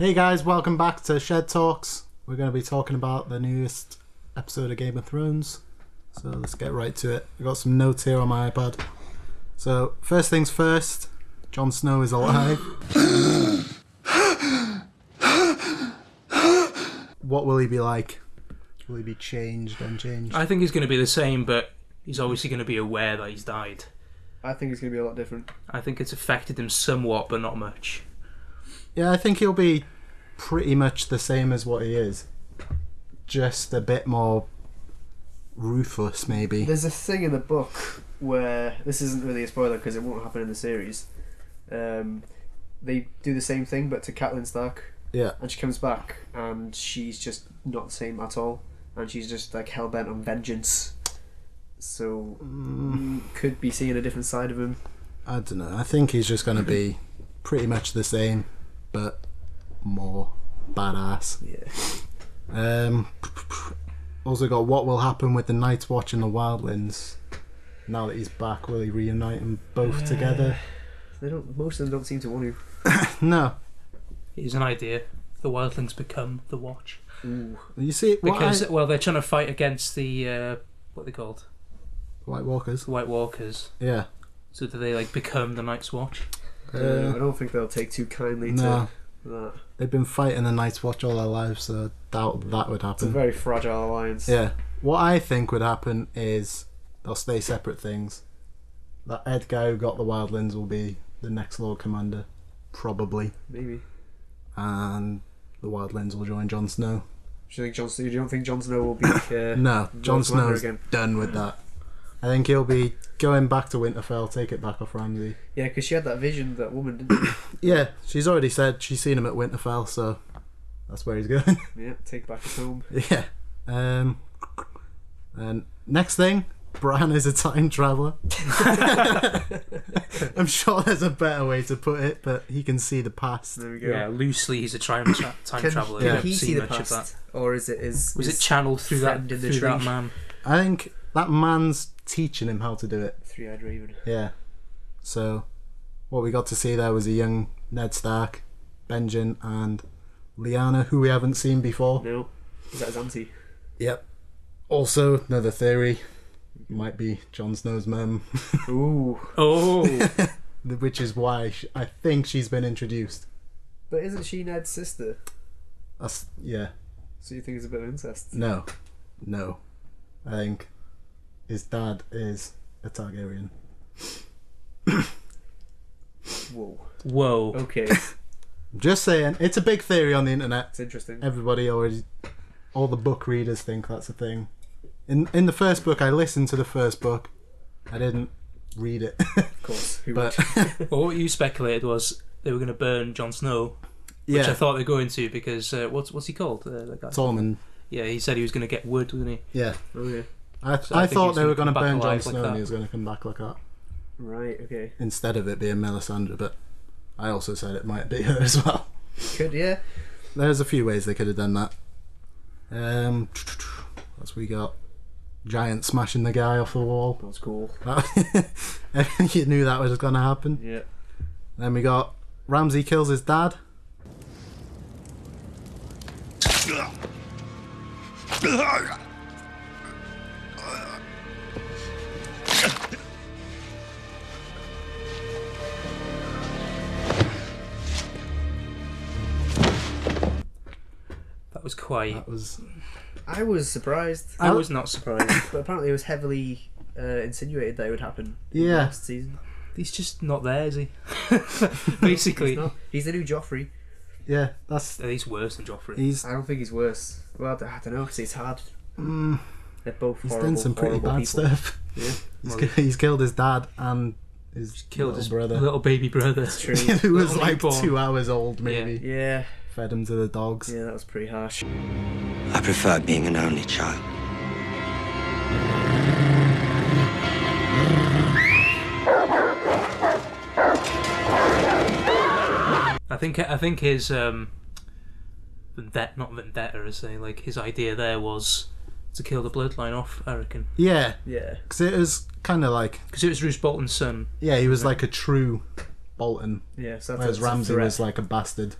Hey guys, welcome back to Shedtalks. We're going to be talking about the newest episode of Game of Thrones. So let's get right to it. I've got some notes here on my iPad. So, first things first, Jon Snow is alive. What will he be like? Will he be changed, unchanged? I think he's going to be the same, but he's obviously going to be aware that he's died. I think it's going to be a lot different. I think it's affected him somewhat, but not much. Yeah, I think he'll be pretty much the same as what he is. Just a bit more ruthless, maybe. There's a thing in the book where, this isn't really a spoiler because it won't happen in the series, they do the same thing but to Catelyn Stark. Yeah. And she comes back and she's just not the same at all. And she's just like hell-bent on vengeance. So, could be seeing a different side of him. I don't know. I think he's just going to be pretty much the same, but more badass. Yeah. Also got what will happen with the Night's Watch and the Wildlings. Now that he's back, will he reunite them both together? Most of them don't seem to want to. No. Here's an idea. The Wildlings become the Watch. Ooh. You see, Because, they're trying to fight against the, what are they called? White Walkers. The White Walkers. Yeah. So do they, become the Night's Watch? I don't think they'll take too kindly to that. They've been fighting the Night's Watch all their lives, so I doubt that would happen. It's a very fragile alliance. Yeah. What I think would happen is they'll stay separate things. That Ed guy who got the Wildlings will be the next Lord Commander, probably. Maybe. And the Wildlings will join Jon Snow. Do you don't think Jon Snow will be No, Jon Snow's again? done with that. I think he'll be going back to Winterfell, take it back off Ramsay. Yeah, because she had that vision, that woman, didn't she? Yeah, she's already said she's seen him at Winterfell, so that's where he's going. Yeah, take back his home. Yeah. And next thing, Bran is a time traveller. I'm sure there's a better way to put it, but he can see the past. There we go. Yeah, loosely he's a time traveller. Can I he haven't see seen the much past? of that. Or is it Was it channeled through that man? I think that man's teaching him how to do it. Three-eyed raven? Yeah. So, what we got to see there was a young Ned Stark, Benjen, and Lyanna, who we haven't seen before. No. Is that his auntie? Yep. Also, another theory, might be Jon Snow's mum. Ooh. Oh. Which is why I think she's been introduced. But isn't she Ned's sister? Yeah. So you think it's a bit of incest? No. I think his dad is a Targaryen. Whoa. Okay. Just saying, it's a big theory on the internet. It's interesting. Everybody already, all the book readers think that's a thing. In the first book, I listened to the first book. I didn't read it. Of course. Who But would? Well, what you speculated was they were going to burn Jon Snow, which yeah, I thought they were going to because what's he called? That guy? Tormund. Yeah, he said he was going to get wood, wasn't he? Yeah, Oh, yeah. I think thought he's they were gonna going to come burn back Jon alive Snow like and that. he was going to come back like that Right, okay. instead of it being Melisandre. But I also said it might be her as well. Could, yeah. There's a few ways they could have done that. What's we got? Giant smashing the guy off the wall. That's cool. You knew that was going to happen. Yeah. Then we got Ramsay kills his dad. That was quite. That was. I was surprised. I was not surprised. But apparently it was heavily insinuated that it would happen Yeah. last season. He's just not there, is he? Basically. He's the new Joffrey. Yeah, that's. He's worse than Joffrey. He's. I don't think he's worse. Well, I don't know, because it's hard. They're both He's horrible, done some pretty bad people. stuff. Yeah. He's killed his dad and his Killed his brother. little baby brother. That's true. Who was Little like newborn. 2 hours old, maybe. Yeah. Fed him to the dogs. Yeah, that was pretty harsh. I prefer being an only child. I think his vendetta, as say, like his idea there was to kill the bloodline off, I reckon. Yeah, Yeah. because it was kind of like, Because it was Roose Bolton's son. yeah, he was like a true Bolton, Yeah, so whereas that's a Ramsay threat. was like a bastard.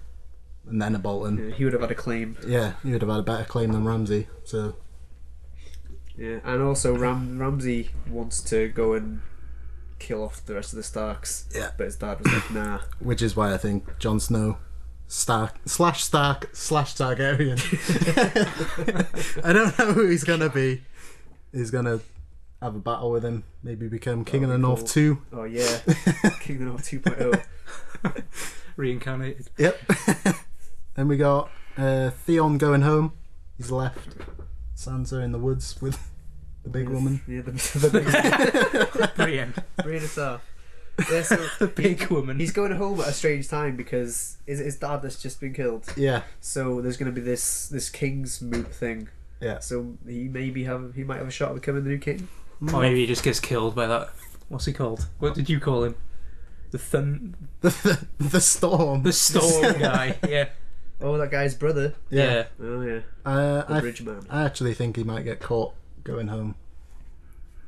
and then a Bolton. Yeah, he would have had a claim. Yeah, he would have had a better claim than Ramsay. So Yeah, and also Ramsay wants to go and kill off the rest of the Starks. Yeah. But his dad was like, nah. which is why I think Jon Snow, Stark/Targaryen. I don't know who he's gonna be. He's gonna have a battle with him. Maybe become King of the North 2. Oh yeah, King of the North 2.0. Reincarnated. Yep. Then we got Theon going home. He's left Sansa in the woods with the big woman. Yeah, the big Brienne. Brienne itself. Yeah, so The big woman. he's going home at a strange time because his dad that's just been killed. Yeah, So there's going to be this king's moot thing. yeah. So he might have a shot at becoming the new king. Or maybe he just gets killed by that. What's he called? What did you call him? The The storm. the storm guy. Yeah. Oh, that guy's brother. Yeah. Oh yeah, the I bridge man. actually think he might get caught going home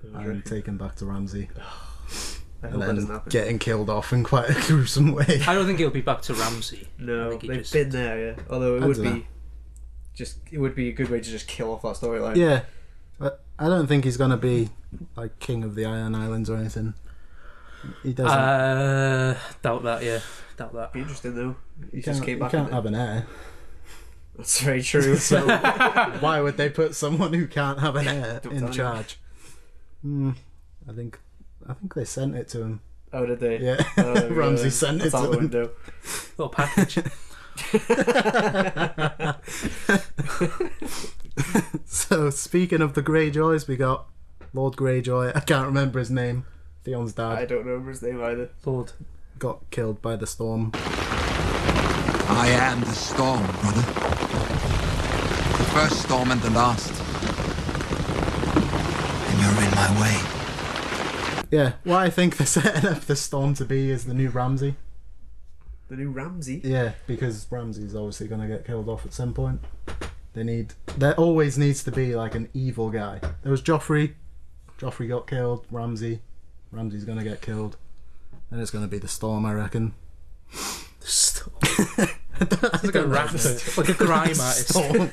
Oh, and really? taken back to Ramsay, I and hope that doesn't then happen. getting killed off in quite a gruesome way. I don't think he'll be back to Ramsay. I No, think he they've just- been there. Yeah, although it I would dunno. be it would be a good way to just kill off that storyline. Yeah, but I don't think he's gonna be like king of the Iron Islands or anything. He doesn't. Doubt that. Yeah. Doubt that. Be interesting though. He you just can't, came you back. can't in have an heir. That's very true. So why would they put someone who can't have an heir Don't in tell me. charge? I think they sent it to him. Oh, did they? Yeah, Oh, there we go Ramsay then. sent it That's out to the them. window. Little package. So speaking of the Greyjoys, we got Lord Greyjoy. I can't remember his name. Theon's dad I don't remember his name either. Lord. got killed by the storm. I am the storm, brother. The first storm and the last. And you're in my way. Yeah, what I think they're setting up the storm to be is the new Ramsay. The new Ramsay. Yeah, because Ramsay's obviously going to get killed off at some point. There always needs to be like an evil guy. There was Joffrey. Joffrey got killed. Ramsay's going to get killed. And it's going to be the storm, I reckon. Storm. It's Like a rapper. Like a grime artist. Storm.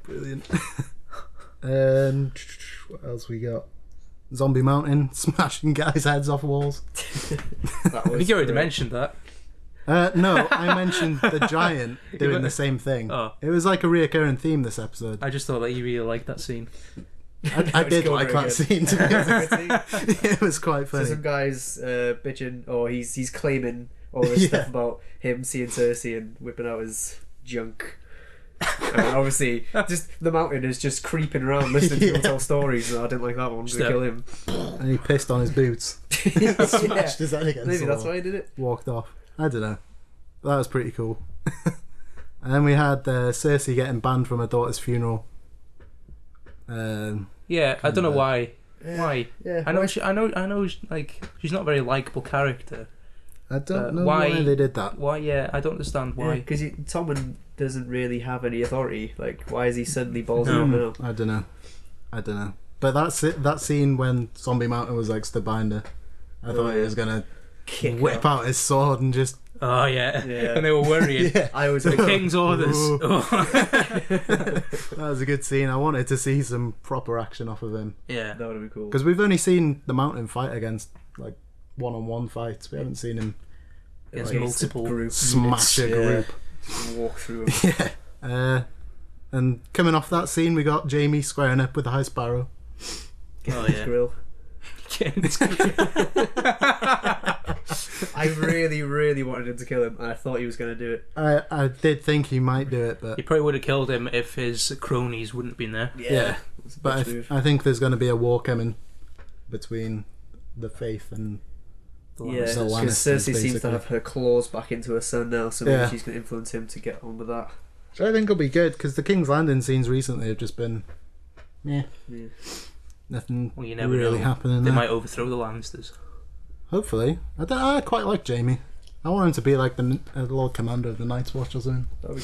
Brilliant. And what else we got? Zombie Mountain, smashing guys' heads off walls. That I was think you already great. mentioned that. No, I mentioned the giant doing the same thing. Oh. It was like a reoccurring theme this episode. I just thought that you really liked that scene. I did Go like very that good. scene, to be That was a honest. good scene. It was quite So funny. some guys bitching, or he's claiming all this Yeah. stuff about him seeing Cersei and whipping out his junk. And obviously, just the mountain is just creeping around listening to Yeah. him tell stories. And I didn't like that one. I'm gonna kill him. And he pissed on his boots. Yeah. Smashed his head against Maybe the that's wall. why he did it. Walked off. I don't know. That was pretty cool. And then we had Cersei getting banned from her daughter's funeral. Yeah, I don't know why. Why? Yeah. I know. I know. Like, she's not a very likable character. I don't know why- why they did that. Why? Yeah, I don't understand why. Because Tommen doesn't really have any authority. Like, why is he suddenly ballsy No. up now? I don't know. But that's it. That scene when Zombie Mountain was like stood behind her, I thought he was gonna Kick whip her. out his sword and just Oh yeah. Yeah. And they were worrying. yeah. I was The king's orders. Ooh. Oh. That was a good scene. I wanted to see some proper action off of him Yeah. That would have been cool. because we've only seen the Mountain fight against like one-on-one fights. We haven't seen him Against like, multiple group smash a Yeah. group. Walk through him. Yeah. And coming off that scene, we got Jamie squaring up with the High Sparrow. Oh His yeah. grill. I really, really wanted him to kill him, and I thought he was going to do it. I did think he might do it, but He probably would have killed him if his cronies wouldn't have been there. yeah. It's a But bitch move. I think there's going to be a war coming between the Faith and The Yeah, Lannisters. the because Lannisters, Cersei seems basically. to have her claws back into her son now, so maybe Yeah. she's going to influence him to get on with that. which I think will be good because the King's Landing scenes recently have just been, Yeah. nothing Well, you never really know. happening They there. might overthrow the Lannisters. Hopefully, I quite like Jamie. I want him to be like the Lord Commander of the Night's Watch or something. That'd be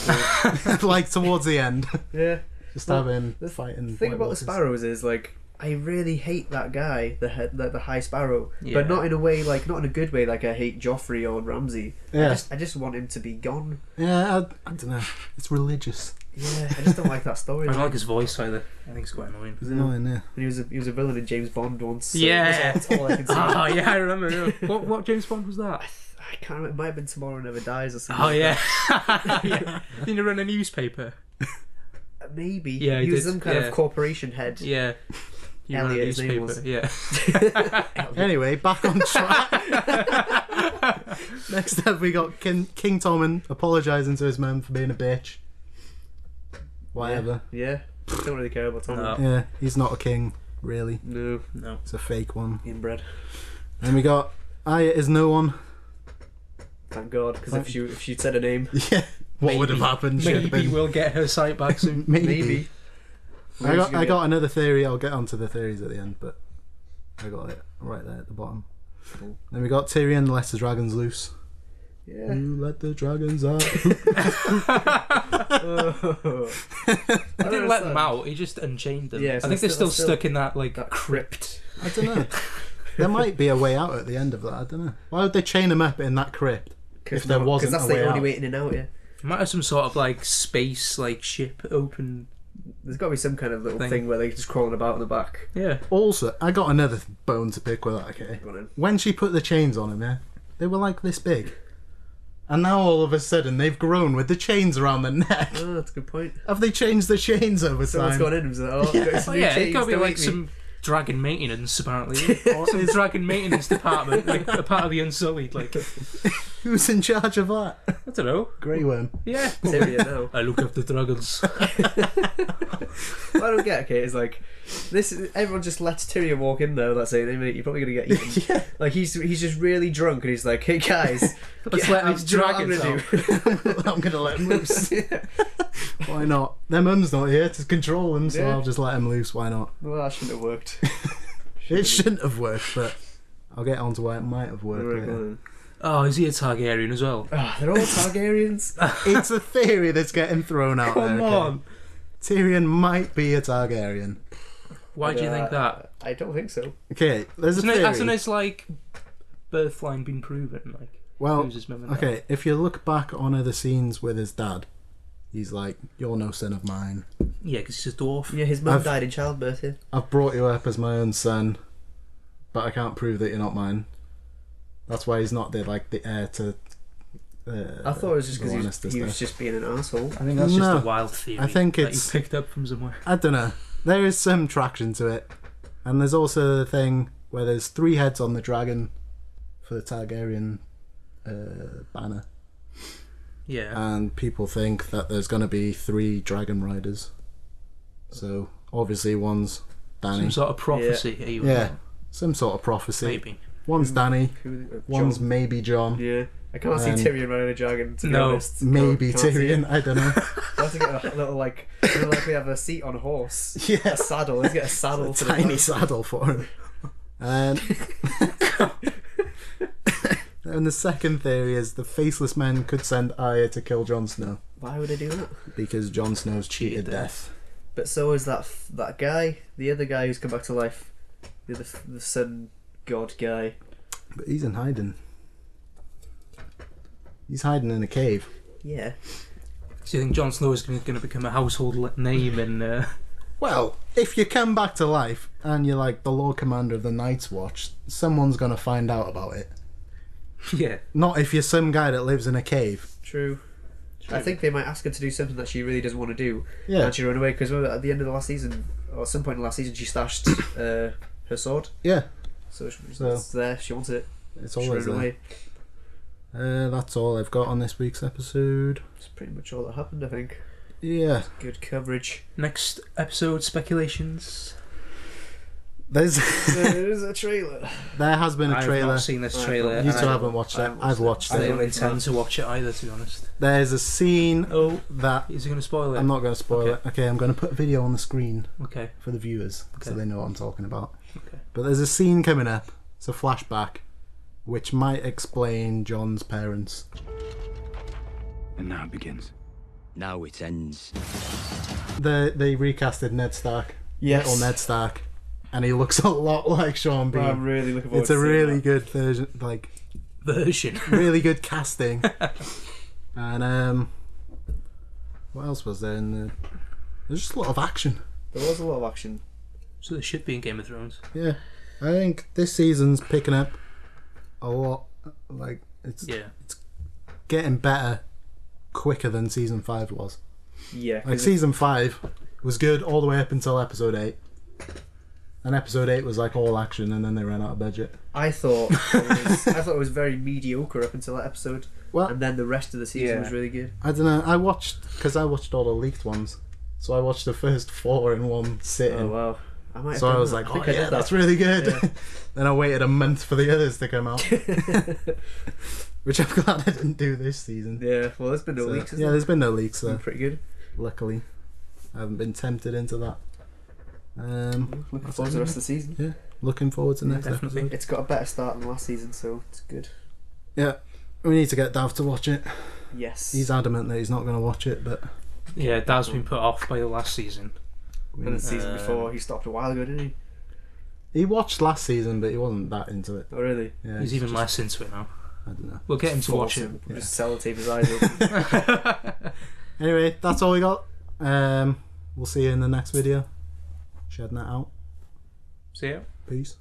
cool. Like towards the end, Yeah. just Well, have him The fighting. thing White about the Walkers. sparrows is, like, I really hate that guy, the High Sparrow, Yeah. but not in a way like not in a good way. Like I hate Joffrey or Ramsay. Yeah. I just want him to be gone. Yeah, I don't know. It's religious. Yeah, I just don't like that story. I don't like his voice either. I think it's quite annoying. It's annoying, yeah. And he was a villain in James Bond once. So Yeah. that's all I can see. Oh yeah, I remember. Yeah. What James Bond was that? I can't remember. It might have been Tomorrow Never Dies or something. Oh like yeah. that. Yeah. Didn't he run a newspaper? Maybe. Yeah, he he was did, some kind yeah. of corporation head. Yeah. He ran a Elliot, his name newspaper. was. Yeah. Anyway, back on track. Next up, we got King Tommen apologising to his mum for being a bitch. Whatever. Yeah. Don't really care about Tom. No. Yeah, he's not a king, really. No. No. It's a fake one. Inbred. And we got Aya is no one. Thank God, because if she'd said a name, Yeah. What would have happened? Should have Maybe been. we'll get her sight back soon. Maybe. I Maybe she's got gonna another theory. I'll get onto the theories at the end, but I got it right there at the bottom. Cool. Then we got Tyrion lets the dragons loose. Yeah. You let the dragons out. He didn't let them out. He just unchained them. Yeah, I so think they're still stuck in that that crypt. I don't know. There might be a way out at the end of that. I don't know. Why would they chain them up in that crypt? If there wasn't that's a the way only out. way in and out. Yeah. It might have some sort of space ship open. There's got to be some kind of little Thing. thing where they're just crawling about in the back. Yeah. Also, I got another bone to pick with that. Okay. Go on in. When she put the chains on him, yeah, they were like this big, and now all of a sudden they've grown with the chains around the neck. Oh, that's a good point. Have they changed the chains over Someone's time? gone in and was like, oh, Yeah. got some Oh new yeah, chains, it got to be don't like make me. some dragon maintenance apparently. Or some dragon maintenance department, a part of the Unsullied. Who's in charge of that? I don't know. Grey Worm. Yeah. Tyrion now. I look after dragons. What I don't get, okay, is this. Everyone just lets Tyrion walk in there. Let's say, mate, you're probably gonna get eaten. Yeah. Like he's just really drunk and he's like, hey guys, Let's let these do you know what I'm dragons gonna do? I'm gonna let him loose. Yeah. Why not? Their mum's not here to control them, so Yeah. I'll just let him loose. Why not? Well, that shouldn't have worked. It shouldn't have worked, but I'll get on to why it might have worked Right, later. go on. Oh, is he a Targaryen as well? They're all Targaryens. It's a theory that's getting thrown out there. Come okay? on. Tyrion might be a Targaryen. Why do you think that? I don't think so. Okay, there's a Hasn't theory. his birth line been proven? Well, who's his mum and dad? okay, if you look back on other scenes with his dad, he's like, "You're no son of mine. Yeah, because he's a dwarf. Yeah, his mum I've- died in childbirth. Yeah. I've brought you up as my own son, but I can't prove that you're not mine." That's why he's not the heir to. I thought it was just the because Lannister he was stuff. just being an asshole. I think that's just No. a wild theory. I think that it's- you picked up from somewhere. I don't know. There is some traction to it, and there's also the thing where there's 3 heads on the dragon for the Targaryen banner, Yeah. and people think that there's going to be 3 dragon riders. So obviously one's Dany, Some sort of prophecy. Are you yeah, some sort of prophecy. Maybe. One's Dany, John. one's maybe John, Yeah. I can't see And- Tyrion riding a dragon. To be No. honest. maybe Can't see it. Tyrion. I don't know. We'll have to get a little we have a seat on a horse. Yeah. A saddle. Let's get a saddle. A for the tiny horse. saddle for him. And and the second theory is the faceless men could send Arya to kill Jon Snow Why would they do that? because Jon Snow's cheated Cheated death. But so is that guy, the other guy who's come back to life, the sun god guy. But he's in hiding. He's hiding in a cave. Yeah. Do you think Jon Snow is going to become a household name in... Well, if you come back to life and you're like the Lord Commander of the Night's Watch, someone's going to find out about it. Yeah. Not if you're some guy that lives in a cave. True. I think they might ask her to do something that she really doesn't want to do, Yeah. and she run away because at the end of the last season, or at some point in the last season, she stashed her sword. Yeah, So, So- it's there. She wants it. it's She always ran there. away. That's all I've got on this week's episode. That's pretty much all that happened. I think. Yeah. Good coverage. Next episode, speculations. There There's a trailer. has been a I've trailer. not seen this I've trailer. You I two haven't- haven't watched I it. haven't I've watched I it. don't intend to watch it either, to be honest. There's a scene Oh, that is he going to spoil it? I'm not going to spoil Okay. it. Okay, I'm going to put a video on the screen Okay. for the viewers so Okay. they know what I'm talking about. Okay. But there's a scene coming up. It's a flashback, which might explain John's parents. And now it begins. Now it ends. They recasted Ned Stark. Yes. Little Ned Stark. and he looks a lot like Sean Bean. Well, I'm really looking forward It's to a seeing really that. good version, really good casting. And what else was there in the? There's just a lot of action. There was a lot of action. So there should be in Game of Thrones. Yeah, I think this season's picking up a lot. Like it's getting better quicker than season 5 was. Yeah, Like season 5 was good all the way up until episode 8. And episode 8 was like all action, and then they ran out of budget. I thought it was very mediocre up until that episode, and then the rest of the season was really good. I don't know. I watched all the leaked ones, so I watched the first 4 in one sitting. Oh wow! So I was like, oh yeah, that's really good. Yeah. Then I waited a month for the others to come out, which I'm glad I didn't do this season. Yeah, well, there's been no leaks. Yeah, there's been no leaks, so pretty good. Luckily, I haven't been tempted into that. Looking forward to the rest of the season. Yeah, looking forward to next definitely. episode. It's got a better start than last season, so it's good. Yeah, we need to get Dav to watch it. Yes. He's adamant that he's not going to watch it, but Yeah, Dad's been put off by the last season. And the season before, he stopped a while ago, didn't he? he watched last season, but he wasn't that into it. Oh really? Yeah, He's it's even just- less into it now. I don't know. We'll get him to watch Force it. him. Just sellotape his eyes open. Anyway, that's all we got. We'll see you in the next video. ShedNet out. See ya. Peace.